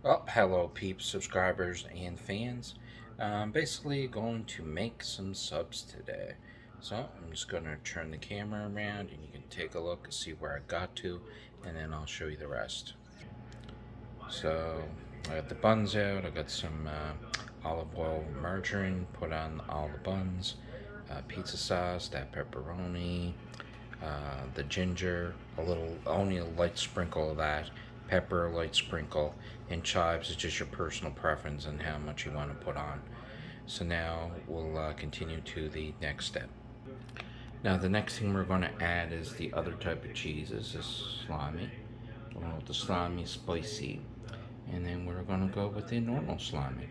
Well, hello, peeps, subscribers, and fans. I'm basically going to make some subs today. So I'm just going to turn the camera around and you can take a look and see where I got to, and then I'll show you the rest. So I got the buns out, I got some olive oil margarine put on all the buns, pizza sauce, that pepperoni, the ginger, only a light sprinkle of that, pepper, a light sprinkle, and chives is just your personal preference and how much you want to put on. So now we'll continue to the next step. Now the next thing we're going to add is the other type of cheese. This is salami. We're going with the salami spicy, and then we're going to go with the normal salami.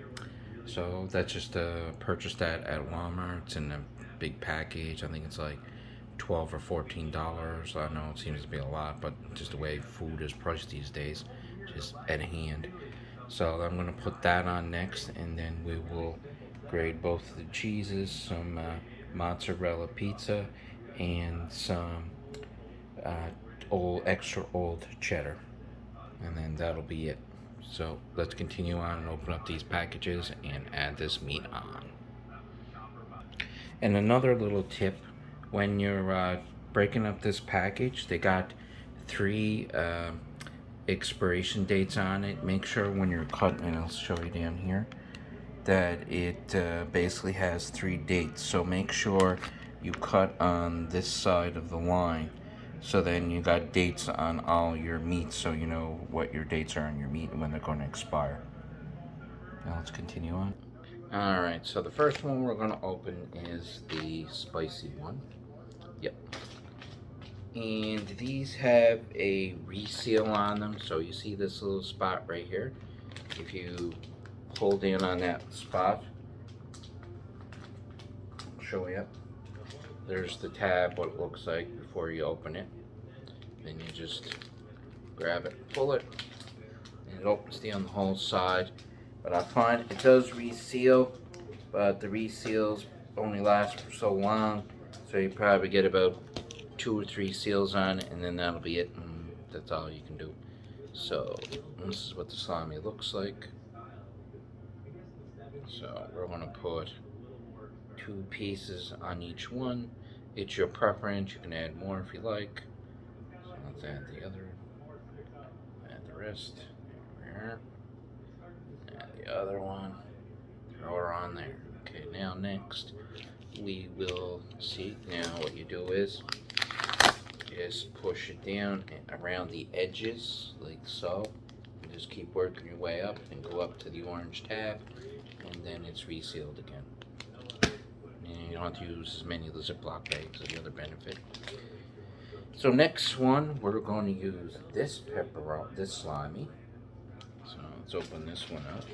So that's just purchased that at Walmart. It's in a big package. I think it's like $12 or $14. I know it seems to be a lot, but just the way food is priced these days, just at hand. So I'm gonna put that on next, and then we will grade both the cheeses, some mozzarella pizza, and some uh, extra old cheddar, and then that'll be it. So let's continue on and open up these packages and add this meat on. And another little tip, when you're breaking up this package, they got three expiration dates on it. Make sure when you're cutting, and I'll show you down here, that it basically has three dates. So make sure you cut on this side of the line. So then you got dates on all your meats, so you know what your dates are on your meat and when they're going to expire. Now let's continue on. Alright, so the first one we're going to open is the spicy one. Yep. And these have a reseal on them, so you see this little spot right here. If you hold in on that spot, I'll show you. There's the tab, what it looks like before you open it. Then you just grab it, pull it, and it opens down the whole side. But I find it does reseal, but the reseals only last for so long, so you probably get about 2 or 3 seals on it, and then that'll be it, and that's all you can do. So this is what the salami looks like. So we're going to put 2 pieces on each one. It's your preference. You can add more if you like. So let's add the other. Add the rest. There. Add the other one. Throw her on there. Okay, now next we will see. Now what you do is just push it down and around the edges like so. And just keep working your way up and go up to the orange tab, and then it's resealed again. And you don't have to use as many of the Ziploc bags as the other benefit. So next one, we're going to use this this salami. So let's open this one up.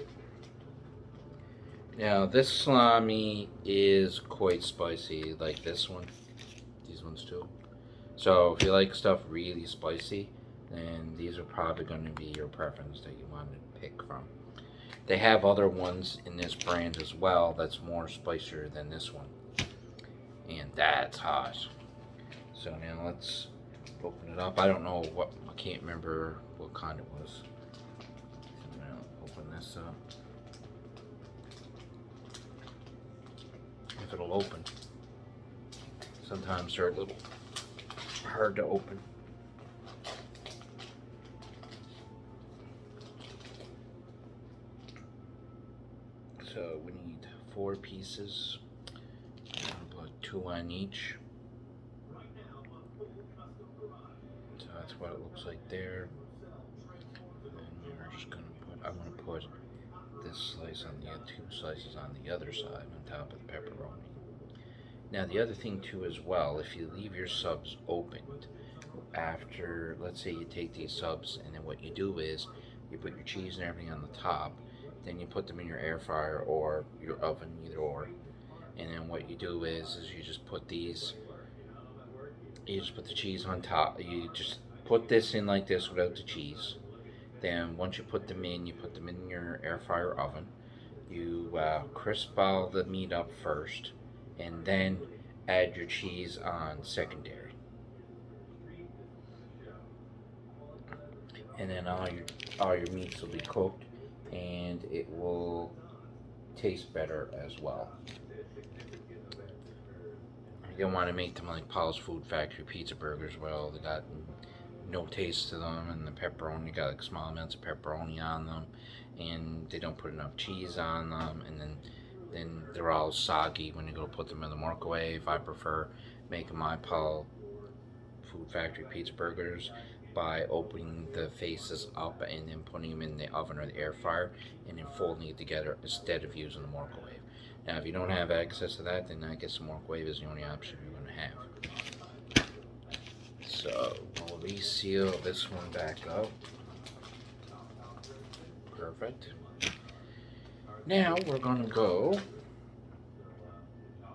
Now this salami is quite spicy, like this one, these ones too. So if you like stuff really spicy, then these are probably going to be your preference that you want to pick from. They have other ones in this brand as well that's more spicier than this one, and that's hot. So now let's open it up. I don't know what, I can't remember what kind it was. So now open this up. If it'll open. Sometimes they're a little hard to open. So we need 4 pieces. I'll put 2 on each. So that's what it looks like there. And then we're just gonna put, I'm gonna put this slice on the 2 slices on the other side on top of the pepperoni. Now the other thing too as well, if you leave your subs opened after, let's say you take these subs and then what you do is you put your cheese and everything on the top, then you put them in your air fryer or your oven, either or, and then what you do is you just put these, you just put the cheese on top, you just put this in like this without the cheese. Then once you put them in, you put them in your air fryer oven. You crisp all the meat up first, and then add your cheese on secondary. And then all your meats will be cooked. and it will taste better as well. You don't want to make them like Paul's Food Factory pizza burgers. Well, they got no taste to them, and the pepperoni got like small amounts of pepperoni on them, and they don't put enough cheese on them, and then they're all soggy when you go put them in the microwave. I prefer making my Paul Food Factory pizza burgers by opening the faces up and then putting them in the oven or the air fryer and then folding it together instead of using the microwave. Now, if you don't have access to that, then I guess the microwave is the only option you're going to have. So we'll reseal this one back up. Perfect. Now we're going to go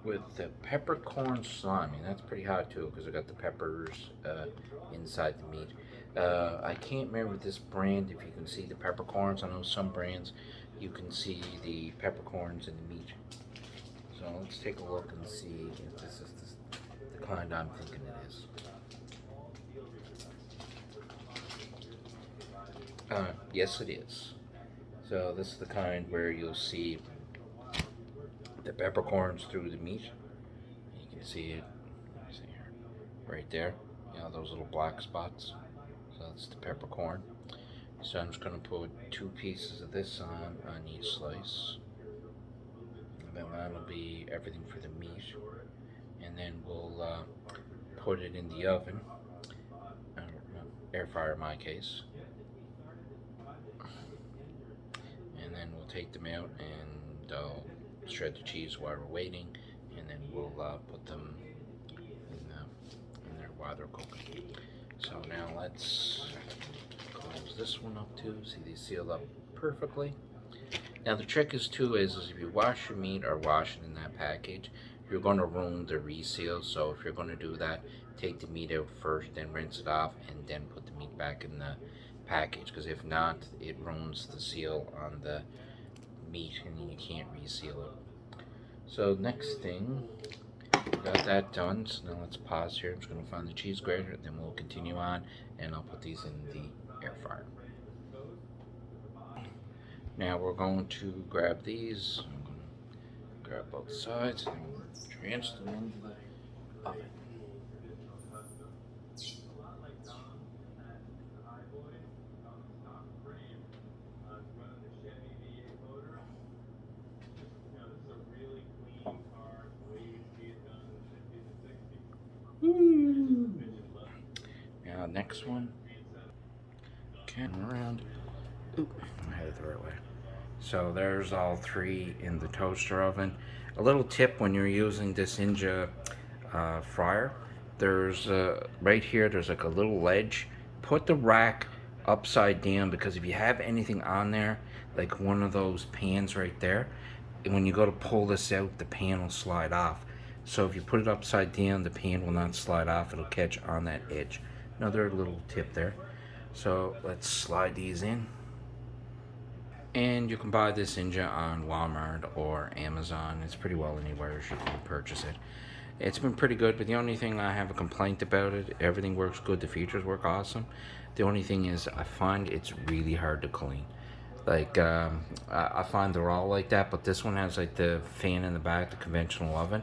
with the peppercorn salami. That's pretty hot too because I got the peppers inside the meat. I can't remember this brand if you can see the peppercorns. I know some brands you can see the peppercorns in the meat. So let's take a look and see if this is the kind I'm thinking it is. Yes, it is. So this is the kind where you'll see the peppercorns through the meat. You can see it right there. You know, those little black spots. So that's the peppercorn. So I'm just going to put 2 pieces of this on each slice. And then that'll be everything for the meat. And then we'll put it in the oven, air fryer in my case. And then we'll take them out and shred the cheese while we're waiting, and then we'll put them in there while they're cooking. So now let's close this one up too. See, they seal up perfectly. Now the trick is if you wash your meat or wash it in that package, you're going to ruin the reseal. So if you're going to do that, take the meat out first, then rinse it off, and then put the meat back in the package, because if not, it ruins the seal on the meat and you can't reseal it. So next thing, got that done. So now let's pause here. I'm just going to find the cheese grater, then we'll continue on, and I'll put these in the air fryer. Now we're going to grab these. I'm going to grab both sides and transfer them into the oven. Now next one. Okay, around. Oop, I had it the right way. So there's all 3 in the toaster oven. A little tip when you're using this Ninja fryer, there's right here, there's like a little ledge. Put the rack upside down, because if you have anything on there, like one of those pans right there, and when you go to pull this out, the pan will slide off. So if you put it upside down, the pan will not slide off. It'll catch on that edge. Another little tip there. So let's slide these in. And you can buy this Ninja on Walmart or Amazon. It's pretty well anywhere you can purchase it. It's been pretty good, but the only thing I have a complaint about it, everything works good, the features work awesome. The only thing is I find it's really hard to clean. Like, I find they're all like that, but this one has like the fan in the back, the conventional oven.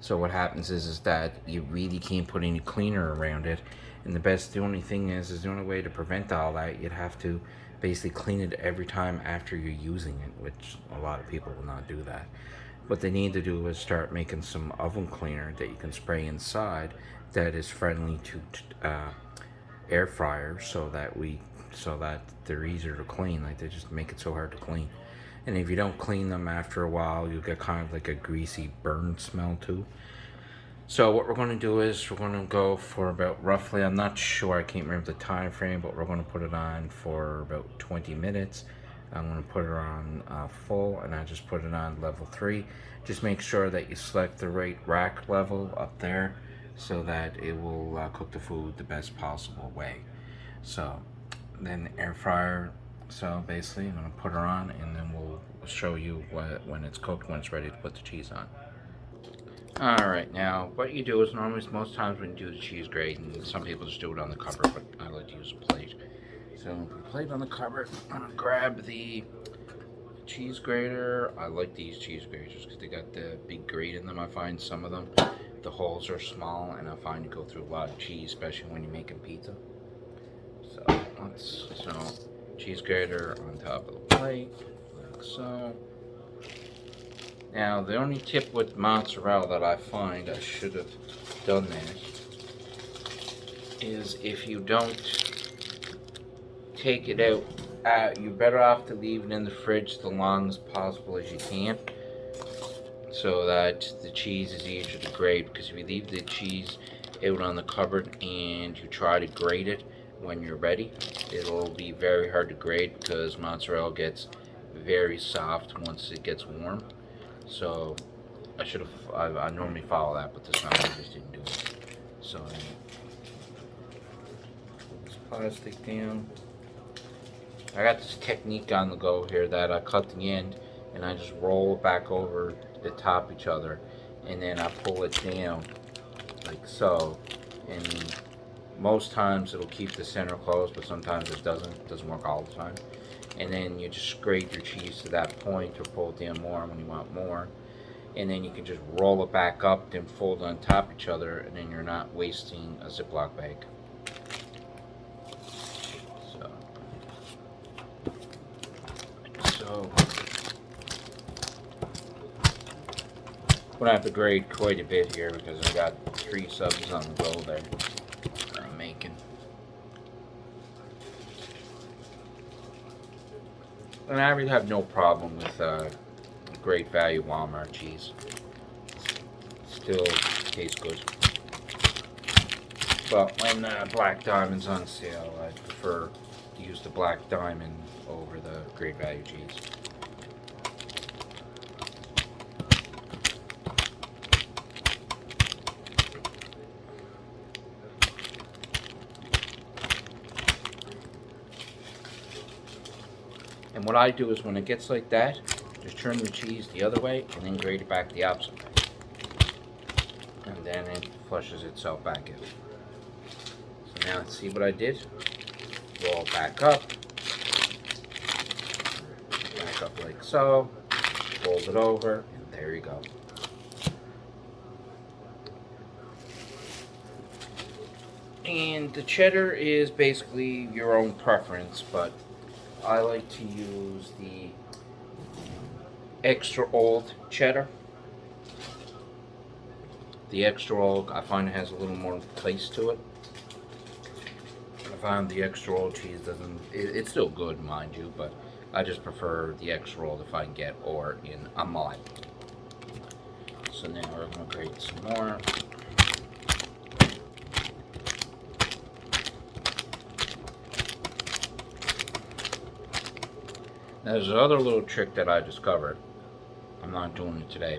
So what happens is that you really can't put any cleaner around it. And the only thing is the only way to prevent all that, you'd have to basically clean it every time after you're using it, which a lot of people will not do that. What they need to do is start making some oven cleaner that you can spray inside that is friendly to air fryers, so that they're easier to clean. Like, they just make it so hard to clean. And if you don't clean them after a while, you'll get kind of like a greasy burn smell too. So what we're going to do is we're going to go for about roughly, I'm not sure, I can't remember the time frame, but we're going to put it on for about 20 minutes. I'm going to put it on full, and I just put it on level 3. Just make sure that you select the right rack level up there so that it will cook the food the best possible way. So then air fryer. So basically I'm going to put her on, and then we'll show you when it's cooked, when it's ready to put the cheese on. Alright, now what you do is normally, most times when you do the cheese grating, some people just do it on the cover, but I like to use a plate. So put a plate on the cover, I'm going to grab the cheese grater, I like these cheese graters because they got the big grate in them. I find some of them, the holes are small, and I find you go through a lot of cheese, especially when you're making pizza. So cheese grater on top of the plate, like so. Now, the only tip with mozzarella that I find I should have done this is if you don't take it out, you're better off to leave it in the fridge the long as possible as you can, so that the cheese is easier to grate. Because if you leave the cheese out on the cupboard and you try to grate it when you're ready, it'll be very hard to grate because mozzarella gets very soft once it gets warm. So I normally follow that, but this time I just didn't do it. So pull this plastic down. I got this technique on the go here that I cut the end and I just roll it back over the top each other, and then I pull it down like so, and most times it'll keep the center closed, but sometimes it doesn't work all the time. And then you just scrape your cheese to that point or pull it down more when you want more, and then you can just roll it back up, then fold on top of each other, and then you're not wasting a Ziploc bag. So I'm gonna have to grate quite a bit here because I got 3 subs on the go there that I'm making. And I really have no problem with Great Value Walmart cheese. Still tastes good. But when Black Diamond's on sale, I prefer to use the Black Diamond over the Great Value cheese. And what I do is when it gets like that, just turn the cheese the other way and then grate it back the opposite way. And then it flushes itself back in. So now let's see what I did. Roll it back up. Back up like so. Fold it over, and there you go. And the cheddar is basically your own preference, but I like to use the extra old cheddar. The extra old, I find it has a little more taste to it. I find the extra old cheese doesn't, it's still good, mind you, but I just prefer the extra old if I can get, or in a mud. So now we're going to grate some more. Now, there's another little trick that I discovered. I'm not doing it today,